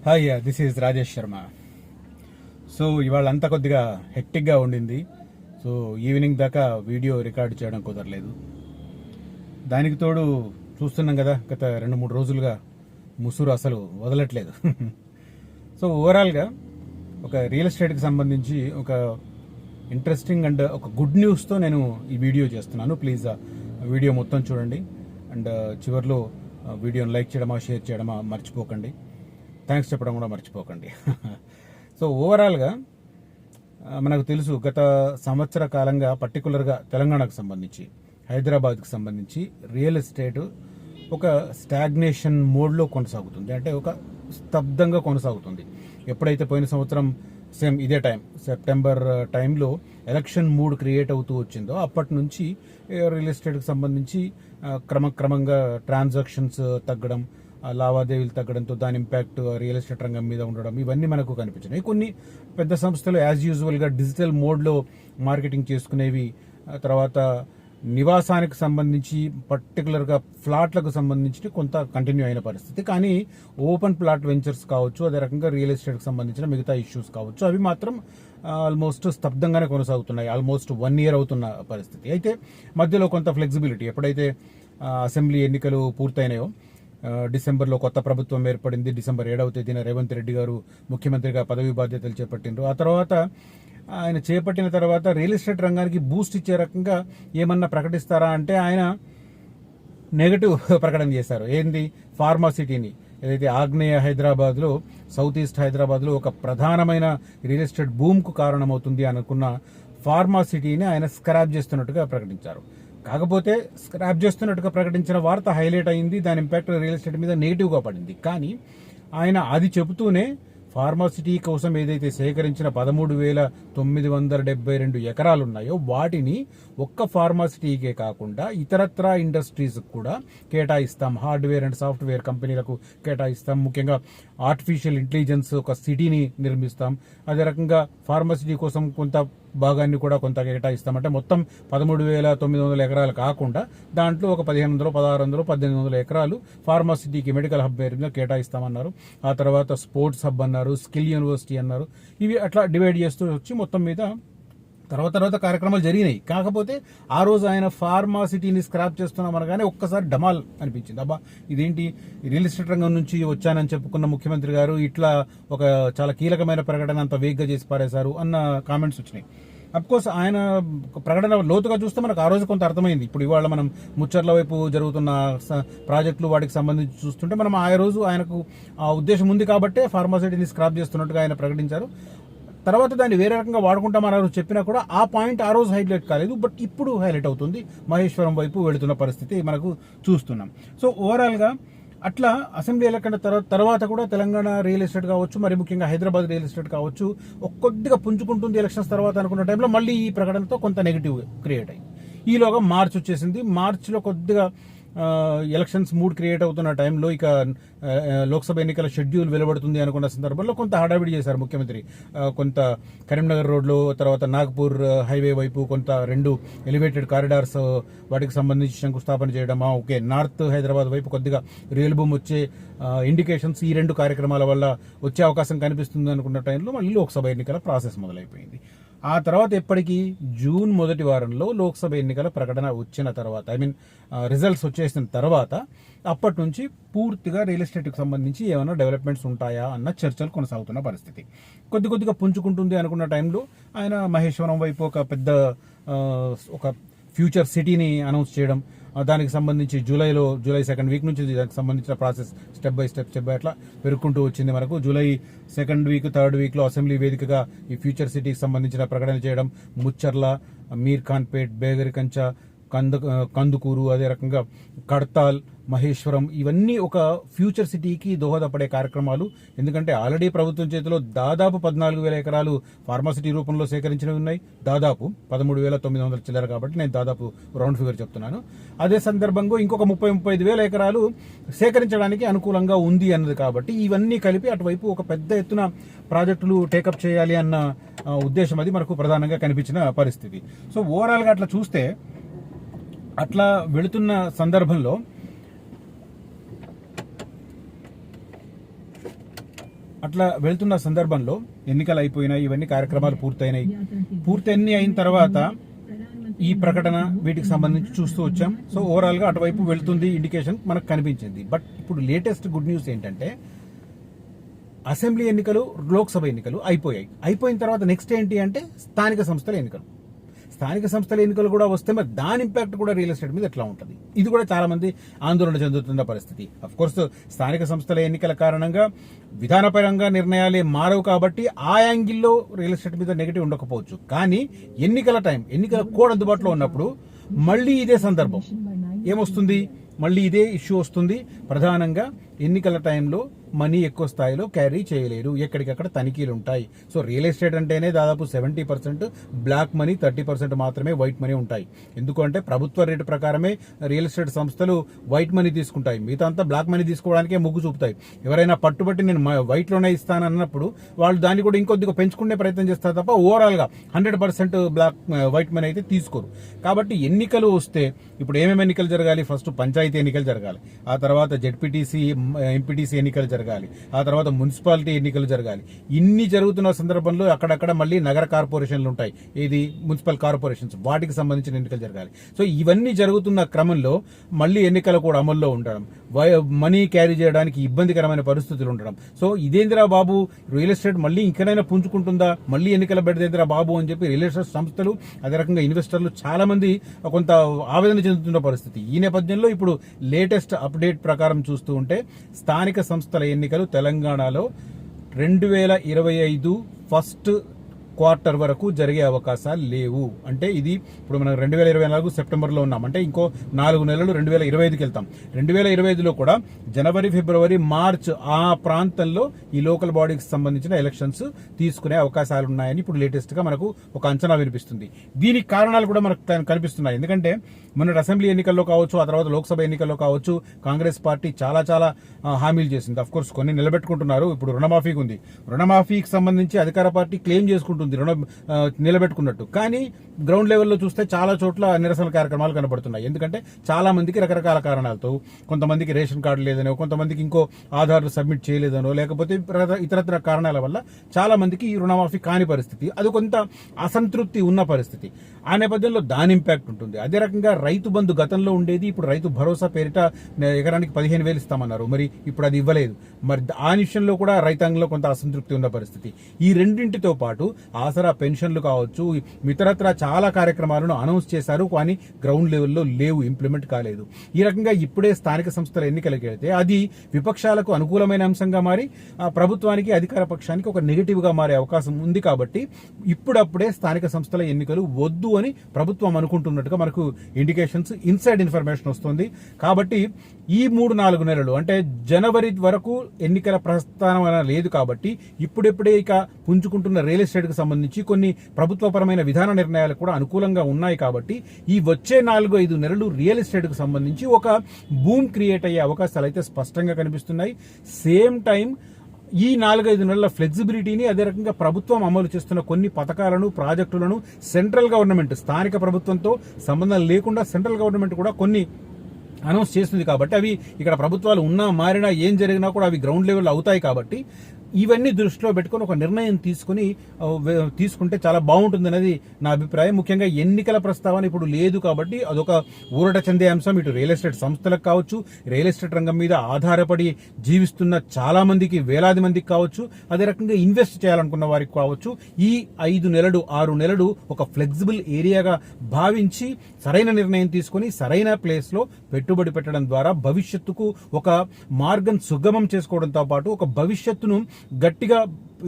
Hi, this is Rajesh Sharma. So ఇవాళ అంతా కొద్దిగా హెక్టిక్గా ఉండింది. సో ఈవినింగ్ దాకా వీడియో రికార్డ్ చేయడం కుదరలేదు. దానికి తోడు చూస్తున్నాం కదా, గత 2-3 రోజులుగా ముసురు అసలు వదలట్లేదు. సో ఓవరాల్గా ఒక రియల్ ఎస్టేట్కి సంబంధించి ఒక ఇంట్రెస్టింగ్ అండ్ ఒక గుడ్ న్యూస్తో నేను ఈ వీడియో చేస్తున్నాను. ప్లీజ్ వీడియో మొత్తం చూడండి అండ్ చివరిలో వీడియోని లైక్ చేయడమా, షేర్ చేయడమా మర్చిపోకండి. థ్యాంక్స్ చెప్పడం కూడా మర్చిపోకండి. సో ఓవరాల్గా మనకు తెలుసు, గత సంవత్సర కాలంగా పర్టికులర్గా తెలంగాణకు సంబంధించి, హైదరాబాద్కి సంబంధించి రియల్ ఎస్టేట్ ఒక స్టాగ్నేషన్ మోడ్లో కొనసాగుతుంది. అంటే ఒక స్తబ్దంగా కొనసాగుతుంది. ఎప్పుడైతే పోయిన సంవత్సరం సేమ్ ఇదే టైం, సెప్టెంబర్ టైంలో ఎలక్షన్ మూడ్ క్రియేట్ అవుతూ వచ్చిందో అప్పటి నుంచి రియల్ ఎస్టేట్కి సంబంధించి క్రమక్రమంగా ట్రాన్సాక్షన్స్ తగ్గడం, లావాదేవీలు తగ్గడంతో దాని ఇంపాక్ట్ రియల్ ఎస్టేట్ రంగం మీద ఉండడం, ఇవన్నీ మనకు కనిపించినాయి. కొన్ని పెద్ద సంస్థలు యాజ్ యూజువల్గా డిజిటల్ మోడ్లో మార్కెటింగ్ చేసుకునేవి, తర్వాత నివాసానికి సంబంధించి పర్టికులర్గా ఫ్లాట్లకు సంబంధించి కొంత కంటిన్యూ అయిన పరిస్థితి. కానీ ఓపెన్ ప్లాట్ వెంచర్స్ కావచ్చు, అదే రకంగా రియల్ ఎస్టేట్కి సంబంధించిన మిగతా ఇష్యూస్ కావచ్చు, అవి మాత్రం ఆల్మోస్ట్ స్తబ్దంగానే కొనసాగుతున్నాయి. ఆల్మోస్ట్ 1 year అవుతున్న పరిస్థితి. అయితే మధ్యలో కొంత ఫ్లెక్సిబిలిటీ, ఎప్పుడైతే అసెంబ్లీ ఎన్నికలు పూర్తయినాయో, డిసెంబర్లో కొత్త ప్రభుత్వం ఏర్పడింది. డిసెంబర్ 7వ తేదీన రేవంత్ రెడ్డి గారు ముఖ్యమంత్రిగా పదవి బాధ్యతలు చేపట్టిండ్రు. ఆ తర్వాత ఆయన చేపట్టిన తర్వాత రియల్ ఎస్టేట్ రంగానికి బూస్ట్ ఇచ్చే రకంగా ఏమన్నా ప్రకటిస్తారా అంటే ఆయన నెగటివ్ ప్రకటన చేశారు. ఏంది, ఫార్మా సిటీని, ఏదైతే ఆగ్నేయ హైదరాబాద్లో, సౌత్ ఈస్ట్ హైదరాబాద్లో ఒక ప్రధానమైన రియల్ ఎస్టేట్ బూమ్కు కారణమవుతుంది అనుకున్న ఫార్మా సిటీని ఆయన స్క్రాప్ చేస్తున్నట్టుగా ప్రకటించారు. కాకపోతే స్క్రాప్ చేస్తున్నట్టుగా ప్రకటించిన వార్త హైలైట్ అయింది. దాని ఇంపాక్ట్ రియల్ ఎస్టేట్ మీద నెగిటివ్గా పడింది. కానీ ఆయన అది చెబుతూనే ఫార్మాసిటీ కోసం ఏదైతే సేకరించిన 13,972 ఎకరాలు ఉన్నాయో వాటిని ఒక్క ఫార్మాసిటీకే కాకుండా ఇతరత్రా ఇండస్ట్రీస్ కూడా కేటాయిస్తాం, హార్డ్వేర్ అండ్ సాఫ్ట్వేర్ కంపెనీలకు కేటాయిస్తాం, ముఖ్యంగా ఆర్టిఫిషియల్ ఇంటెలిజెన్స్ ఒక సిటీని నిర్మిస్తాం, అదే రకంగా ఫార్మాసిటీ కోసం కొంత భాగాన్ని కూడా కొంత కేటాయిస్తామంటే మొత్తం 13,900 ఎకరాలు కాకుండా దాంట్లో ఒక 1,500, 1,600, 1,800 ఎకరాలు ఫార్మాసిటీకి మెడికల్ హబ్ మీద కేటాయిస్తామన్నారు. ఆ తర్వాత స్పోర్ట్స్ హబ్ అన్నారు, స్కిల్ యూనివర్సిటీ అన్నారు. ఇవి అట్లా డివైడ్ చేస్తూ వచ్చి మొత్తం మీద తర్వాత కార్యక్రమాలు జరిగినాయి. కాకపోతే ఆ రోజు ఆయన ఫార్మాసిటీని స్క్రాప్ చేస్తున్నాం అనగానే ఒక్కసారి డమాల్ అనిపించింది. అబ్బా, ఇదేంటి, రియల్ ఎస్టేట్ రంగం నుంచి వచ్చానని చెప్పుకున్న ముఖ్యమంత్రి గారు ఇట్లా ఒక చాలా కీలకమైన ప్రకటన అంత వేగ్గా చేసి పారేశారు అన్న కామెంట్స్ వచ్చినాయి. అఫ్కోర్స్ ఆయన ప్రకటన లోతుగా చూస్తే మనకు ఆ రోజు కొంత అర్థమైంది. ఇప్పుడు ఇవాళ మనం ముచ్చర్ల వైపు జరుగుతున్న ప్రాజెక్టులు వాటికి సంబంధించి చూస్తుంటే మనం ఆ రోజు ఆయనకు ఆ ఉద్దేశం ఉంది కాబట్టే ఫార్మాసిటీని స్క్రాప్ చేస్తున్నట్టుగా ఆయన ప్రకటించారు. తర్వాత దాన్ని వేరే రకంగా వాడుకుంటామని ఆ రోజు చెప్పినా కూడా ఆ పాయింట్ ఆ రోజు హైలైట్ కాలేదు. బట్ ఇప్పుడు హైలైట్ అవుతుంది. మహేశ్వరం వైపు వెళుతున్న పరిస్థితి మనకు చూస్తున్నాం. సో ఓవరాల్గా అట్లా అసెంబ్లీ ఎలక్షన్ తర్వాత కూడా తెలంగాణ రియల్ ఎస్టేట్ కావచ్చు, మరి ముఖ్యంగా హైదరాబాద్ రియల్ ఎస్టేట్ కావచ్చు, కొద్దిగా పుంజుకుంటుంది ఎలక్షన్స్ తర్వాత అనుకున్న టైంలో మళ్ళీ ఈ ప్రకటనతో కొంత నెగిటివ్ క్రియేట్ అయింది. ఈలోగా మార్చ్ వచ్చేసింది. మార్చిలో కొద్దిగా ఎలక్షన్స్ మూడ్ క్రియేట్ అవుతున్న టైంలో ఇక లోక్సభ ఎన్నికల షెడ్యూల్ వెలువడుతుంది అనుకున్న సందర్భంలో కొంత హడావిడి చేశారు ముఖ్యమంత్రి. కొంత కరీంనగర్ రోడ్లో, తర్వాత నాగ్పూర్ హైవే వైపు కొంత 2 ఎలివేటెడ్ కారిడార్స్ వాటికి సంబంధించి శంకుస్థాపన చేయడం, ఓకే, నార్త్ హైదరాబాద్ వైపు కొద్దిగా రియల్ బూమ్ వచ్చే ఇండికేషన్స్ ఈ 2 కార్యక్రమాల వల్ల వచ్చే అవకాశం కనిపిస్తుంది అనుకున్న టైంలో మళ్ళీ లోక్సభ ఎన్నికల ప్రాసెస్ మొదలైపోయింది. ఆ తర్వాత ఎప్పటికీ జూన్ మొదటి వారంలో లోక్సభ ఎన్నికల ప్రకటన వచ్చిన తర్వాత, రిజల్ట్స్ వచ్చేసిన తర్వాత అప్పటి నుంచి పూర్తిగా రియల్ ఎస్టేట్కి సంబంధించి ఏమైనా డెవలప్మెంట్స్ ఉంటాయా అన్న చర్చలు కొనసాగుతున్న పరిస్థితి. కొద్దిగా పుంజుకుంటుంది అనుకున్న టైంలో ఆయన మహేశ్వరం వైపు ఒక పెద్ద ఒక ఫ్యూచర్ సిటీని అనౌన్స్ చేయడం, దానికి సంబంధించి జూలై 2nd వీక్ నుంచి దానికి సంబంధించిన ప్రాసెస్ స్టెప్ బై స్టెప్ అట్లా పెరుగుకుంటూ వచ్చింది. మనకు జూలై 2nd వీక్, 3rd వీక్లో అసెంబ్లీ వేదికగా ఈ ఫ్యూచర్ సిటీకి సంబంధించిన ప్రకటన చేయడం, ముచ్చర్ల, మీర్ ఖాన్పేట్, బేగరికంచ, కందుకూరు, అదే రకంగా కడతాల్, మహేశ్వరం, ఇవన్నీ ఒక ఫ్యూచర్ సిటీకి దోహదపడే కార్యక్రమాలు. ఎందుకంటే ఆల్రెడీ ప్రభుత్వం చేతిలో దాదాపు 14,000 ఎకరాలు ఫార్మాసిటీ రూపంలో సేకరించినవి ఉన్నాయి. దాదాపు 13,900 చిల్లర, కాబట్టి నేను దాదాపు రౌండ్ ఫిగర్ చెప్తున్నాను. అదే సందర్భంగా ఇంకొక 30,000-35,000 ఎకరాలు సేకరించడానికి అనుకూలంగా ఉంది అన్నది. కాబట్టి ఇవన్నీ కలిపి అటువైపు ఒక పెద్ద ఎత్తున ప్రాజెక్టులు టేకప్ చేయాలి అన్న ఉద్దేశం అది మనకు ప్రధానంగా కనిపించిన పరిస్థితి. సో ఓవరాల్గా అట్లా చూస్తే, అట్లా వెళుతున్న సందర్భంలో అట్లా వెళ్తున్న సందర్భంలో ఎన్నికలు అయిపోయినాయి, ఇవన్నీ కార్యక్రమాలు పూర్తయినాయి అయిన తర్వాత ఈ ప్రకటన వీటికి సంబంధించి చూస్తూ వచ్చాం. సో ఓవరాల్ గా అటువైపు వెళ్తుంది ఇండికేషన్ మనకు కనిపించింది. బట్ ఇప్పుడు లేటెస్ట్ గుడ్ న్యూస్ ఏంటంటే అసెంబ్లీ ఎన్నికలు, లోక్సభ ఎన్నికలు అయిపోయిన తర్వాత నెక్స్ట్ ఏంటి అంటే స్థానిక సంస్థల ఎన్నికలు కూడా వస్తే మరి దాని ఇంపాక్ట్ కూడా రియల్ ఎస్టేట్ మీద ఎట్లా ఉంటుంది, ఇది కూడా చాలా మంది ఆందోళన చెందుతున్న పరిస్థితి. అఫ్ కోర్స్ స్థానిక సంస్థల ఎన్నికల కారణంగా విధానపరంగా నిర్ణయాలే మారవు కాబట్టి ఆ యాంగిల్లో రియల్ ఎస్టేట్ మీద నెగిటివ్ ఉండకపోవచ్చు. కానీ ఎన్నికల కోడ్ అందుబాటులో ఉన్నప్పుడు మళ్ళీ ఇదే సందర్భం ఏమొస్తుంది, మళ్ళీ ఇదే ఇష్యూ వస్తుంది. ప్రధానంగా ఎన్నికల టైంలో మనీ ఎక్కువ స్థాయిలో క్యారీ చేయలేరు, ఎక్కడికక్కడ తనిఖీలు ఉంటాయి. సో రియల్ ఎస్టేట్ అంటేనే దాదాపు 70% బ్లాక్ మనీ, 30% మాత్రమే వైట్ మనీ ఉంటాయి. ఎందుకంటే ప్రభుత్వ రేటు ప్రకారమే రియల్ ఎస్టేట్ సంస్థలు వైట్ మనీ తీసుకుంటాయి, మిగతా అంతా బ్లాక్ మనీ తీసుకోవడానికే మొగ్గు చూపుతాయి. ఎవరైనా పట్టుబట్టి నేను వైట్లోనే ఇస్తాను అన్నప్పుడు వాళ్ళు దాన్ని కూడా ఇంకొద్దిగా పెంచుకునే ప్రయత్నం చేస్తారు తప్ప ఓవరాల్ గా 100% వైట్ మనీ అయితే తీసుకోరు. కాబట్టి ఎన్నికలు వస్తే ఇప్పుడు ఏమేమి ఎన్నికలు జరగాలి, ఫస్ట్ పంచాయతీ ఎన్నికలు జరగాలి, ఆ తర్వాత జెడ్పీటీసీ, ఎంపీటీసీ ఎన్నికలు జరగాలి, ఆ తర్వాత మున్సిపాలిటీ ఎన్నికలు జరగాలి. ఇన్ని జరుగుతున్న సందర్భంలో అక్కడక్కడ మళ్ళీ నగర కార్పొరేషన్లు ఉంటాయి, ఇది మున్సిపల్ కార్పొరేషన్స్, వాటికి సంబంధించిన ఎన్నికలు జరగాలి. సో ఇవన్నీ జరుగుతున్న క్రమంలో మళ్ళీ ఎన్నికలు కూడా అమల్లో ఉండడం, మనీ క్యారీ చేయడానికి ఇబ్బందికరమైన పరిస్థితులు ఉండడం. సో ఇదేందిరా బాబు, రియల్ ఎస్టేట్ మళ్ళీ ఇంకనైనా పుంజుకుంటుందా, మళ్ళీ ఎన్నికల బెడదేందిరా బాబు అని చెప్పి రియల్ ఎస్టేట్ సంస్థలు, అదే రకంగా ఇన్వెస్టర్లు చాలా మంది కొంత ఆవేదన చెందుతున్న పరిస్థితి. ఈ నేపథ్యంలో ఇప్పుడు లేటెస్ట్ అప్డేట్ ప్రకారం చూస్తూ ఉంటే స్థానిక సంస్థల ఎన్నికలు తెలంగాణలో 2025 ఫస్ట్ క్వార్టర్ వరకు జరిగే అవకాశాలు లేవు. అంటే ఇది ఇప్పుడు మనం 2024 సెప్టెంబర్లో ఉన్నాం, అంటే ఇంకో 4 నెలలు 2025కి వెళ్తాం. 2025లో కూడా జనవరి, ఫిబ్రవరి, మార్చ్ ఆ ప్రాంతంలో ఈ లోకల్ బాడీకి సంబంధించిన ఎలక్షన్స్ తీసుకునే అవకాశాలు ఉన్నాయని ఇప్పుడు లేటెస్ట్ గా మనకు ఒక అంచనా వినిపిస్తుంది. దీనికి కారణాలు కూడా మనకు కనిపిస్తున్నాయి. ఎందుకంటే మన అసెంబ్లీ ఎన్నికల్లో కావచ్చు, ఆ తర్వాత లోక్సభ ఎన్నికల్లో కావచ్చు, కాంగ్రెస్ పార్టీ చాలా హామీలు చేసింది. అఫ్ కోర్స్ కొన్ని నిలబెట్టుకుంటున్నారు. ఇప్పుడు రుణమాఫీకి ఉంది, రుణమాఫీకి సంబంధించి అధికార పార్టీ క్లెయిమ్ చేసుకుంటుంది రుణం నిలబెట్టుకున్నట్టు. కానీ గ్రౌండ్ లెవెల్లో చూస్తే చాలా చోట్ల నిరసన కార్యక్రమాలు కనబడుతున్నాయి. ఎందుకంటే చాలా మందికి రకరకాల కారణాలతో, కొంతమందికి రేషన్ కార్డు లేదనో, కొంతమందికి ఇంకో ఆధార్లు సబ్మిట్ చేయలేదనో, లేకపోతే ఇతరత్ర కారణాల వల్ల చాలా మందికి ఈ రుణమాఫీ కాని పరిస్థితి, అది కొంత అసంతృప్తి ఉన్న పరిస్థితి. ఆ నేపథ్యంలో దాని ఇంపాక్ట్ ఉంటుంది. అదే రకంగా రైతు బంధు గతంలో ఉండేది, ఇప్పుడు రైతు భరోసా పేరిట ఎకరానికి 15,000 ఇస్తామన్నారు, మరి ఇప్పుడు అది ఇవ్వలేదు. మరి ఆ విషయంలో కూడా రైతాంగంలో కొంత అసంతృప్తి ఉన్న పరిస్థితి. ఈ రెండింటితో పాటు ఆసరా పెన్షన్లు కావచ్చు, ఇతరత్ర చాలా కార్యక్రమాలను అనౌన్స్ చేశారు, కానీ గ్రౌండ్ లెవెల్లో లేవు, ఇంప్లిమెంట్ కాలేదు. ఈ రకంగా ఇప్పుడే స్థానిక సంస్థల ఎన్నికలకు వెళ్తే అది విపక్షాలకు అనుకూలమైన అంశంగా మారి ప్రభుత్వానికి, అధికార పక్షానికి ఒక నెగిటివ్ గా మారే అవకాశం ఉంది. కాబట్టి ఇప్పుడప్పుడే స్థానిక సంస్థల ఎన్నికలు వద్దు అని ప్రభుత్వం అనుకుంటున్నట్టుగా మనకు ఇండికేషన్స్, ఇన్సైడ్ ఇన్ఫర్మేషన్ వస్తుంది. కాబట్టి ఈ 3-4 నెలలు అంటే జనవరి వరకు ఎన్నికల ప్రస్థానం లేదు. కాబట్టి ఇప్పుడెప్పుడే ఇక పుంజుకుంటున్న రియల్ ఎస్టేట్ కు సంబంధించి కొన్ని ప్రభుత్వపరమైన విధాన నిర్ణయాలు కూడా అనుకూలంగా ఉన్నాయి. కాబట్టి ఈ వచ్చే 4-5 నెలలు రియల్ ఎస్టేట్ కు సంబంధించి ఒక బూమ్ క్రియేట్ అయ్యే అవకాశాలు అయితే స్పష్టంగా కనిపిస్తున్నాయి. సేమ్ టైం ఈ 4-5 నెలల ఫ్లెక్సిబిలిటీని, అదే రకంగా ప్రభుత్వం అమలు చేస్తున్న కొన్ని పథకాలను, ప్రాజెక్టులను సెంట్రల్ గవర్నమెంట్, స్థానిక ప్రభుత్వంతో సంబంధం లేకుండా సెంట్రల్ గవర్నమెంట్ కూడా కొన్ని అనౌన్స్ చేస్తుంది. కాబట్టి అవి ఇక్కడ ప్రభుత్వాలు ఉన్నా మారినా ఏం జరిగినా కూడా అవి గ్రౌండ్ లెవెల్ అవుతాయి. కాబట్టి ఇవన్నీ దృష్టిలో పెట్టుకుని ఒక నిర్ణయం తీసుకుంటే చాలా బాగుంటుంది అనేది నా అభిప్రాయం. ముఖ్యంగా ఎన్నికల ప్రస్తావన ఇప్పుడు లేదు కాబట్టి అదొక ఊరట చెందే అంశం. ఇటు రియల్ ఎస్టేట్ సంస్థలకు కావచ్చు, రియల్ ఎస్టేట్ రంగం మీద ఆధారపడి జీవిస్తున్న చాలా మందికి, వేలాది మందికి కావచ్చు, అదే రకంగా ఇన్వెస్ట్ చేయాలనుకున్న వారికి కావచ్చు, ఈ 5 నెలలు 6 నెలలు ఒక ఫ్లెక్సిబుల్ ఏరియాగా భావించి సరైన నిర్ణయం తీసుకుని సరైన ప్లేస్ లో పెట్టుబడి పెట్టడం ద్వారా భవిష్యత్తుకు ఒక మార్గం సుగమం చేసుకోవడంతో పాటు ఒక భవిష్యత్తును గట్టిగా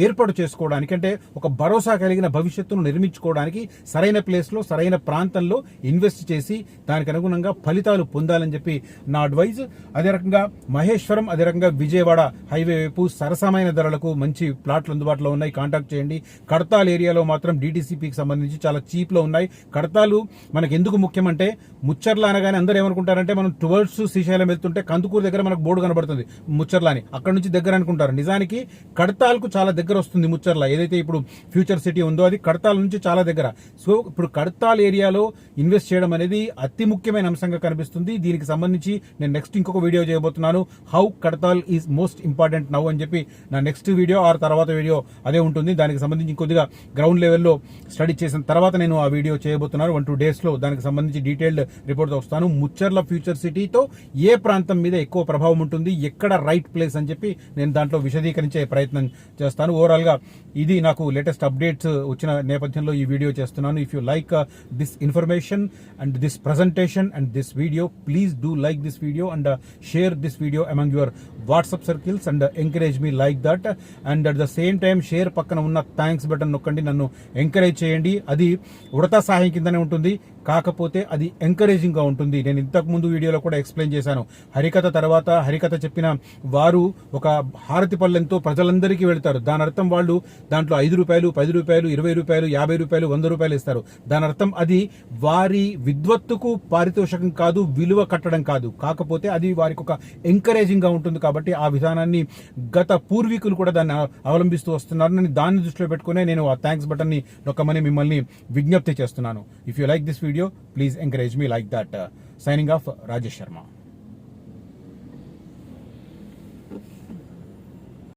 ఏర్పాటు చేసుకోవడానికి, అంటే ఒక భరోసా కలిగిన భవిష్యత్తును నిర్మించుకోవడానికి సరైన ప్లేస్ లో, సరైన ప్రాంతంలో ఇన్వెస్ట్ చేసి దానికి అనుగుణంగా ఫలితాలు పొందాలని చెప్పి నా అడ్వైజ్. అదే రకంగా మహేశ్వరం, అదే రకంగా విజయవాడ హైవే వైపు సరసమైన ధరలకు మంచి ప్లాట్లు అందుబాటులో ఉన్నాయి, కాంటాక్ట్ చేయండి. కడతాల్ ఏరియాలో మాత్రం DTCPకి సంబంధించి చాలా చీప్ లో ఉన్నాయి. కడతాలు మనకు ఎందుకు ముఖ్యమంటే, ముచ్చర్ల అనగానే అందరూ ఏమనుకుంటారంటే మనం టువర్డ్స్ శ్రీశైలం వెళ్తుంటే కందుకూరు దగ్గర మనకు బోర్డు కనబడుతుంది ముచ్చర్ల అని, అక్కడ నుంచి దగ్గర అనుకుంటారు. నిజానికి కడతాల్కు చాలా దగ్గర దగ్గర వస్తుంది ముచ్చర్ల, ఏదైతే ఇప్పుడు ఫ్యూచర్ సిటీ ఉందో అది కడతాల్ నుంచి చాలా దగ్గర. సో ఇప్పుడు కడతాల్ ఏరియాలో ఇన్వెస్ట్ చేయడం అనేది అతి ముఖ్యమైన అంశంగా కనిపిస్తుంది. దీనికి సంబంధించి నేను నెక్స్ట్ ఇంకొక వీడియో చేయబోతున్నాను, how Kadthal is most important now అని చెప్పి. నా నెక్స్ట్ వీడియో ఆర్ తర్వాత వీడియో అదే ఉంటుంది. దానికి సంబంధించి ఇంకొద్దిగా గ్రౌండ్ లెవెల్లో స్టడీ చేసిన తర్వాత నేను ఆ వీడియో చేయబోతున్నాను. 1-2 days లో దానికి సంబంధించి డీటెయిల్డ్ రిపోర్ట్తో వస్తాను. ముచ్చర్ల ఫ్యూచర్ సిటీతో ఏ ప్రాంతం మీద ఎక్కువ ప్రభావం ఉంటుంది, ఎక్కడ రైట్ ప్లేస్ అని చెప్పి నేను దాంట్లో విశదీకరించే ప్రయత్నం చేస్తాను. ఓవరాల్ గా ఇది నాకు లేటెస్ట్ అప్డేట్స్ వచ్చిన నేపథ్యంలో ఈ వీడియో చేస్తున్నాను. If you like this information and this presentation and this video, please do like this video and share this video among your WhatsApp circles and encourage me like that. And at the same time share పక్కన ఉన్న thanks button నొక్కండి, నన్ను encourage చేయండి. అది ఉడతా సహాయం కిందనే ఉంటుంది, కాకపోతే అది ఎంకరేజింగ్ గా ఉంటుంది. నేను ఇంతకు ముందు వీడియోలో కూడా ఎక్స్ప్లెయిన్ చేశాను. హరికథ తర్వాత హరికథ చెప్పిన వారు ఒక హారతి పళ్ళెంతో ప్రజలందరికీ వెళ్తారు. దాని అర్థం వాళ్ళు దాంట్లో 5 రూపాయలు, 10 రూపాయలు, 20 రూపాయలు, 50 రూపాయలు, 100 రూపాయలు ఇస్తారు. దాని అర్థం అది వారి విద్వత్తుకు పారితోషికం కాదు, విలువ కట్టడం కాదు, కాకపోతే అది వారికి ఒక ఎంకరేజింగ్ గా ఉంటుంది. కాబట్టి ఆ విధానాన్ని గత పూర్వీకులు కూడా దాన్ని అవలంబిస్తూ వస్తున్నారు. నేను దాన్ని దృష్టిలో పెట్టుకునే నేను ఆ థ్యాంక్స్ బటన్ ని నొక్కమని మిమ్మల్ని విజ్ఞప్తి చేస్తున్నాను. If you like this video, please encourage me like that. Signing off, Rajesh Sharma.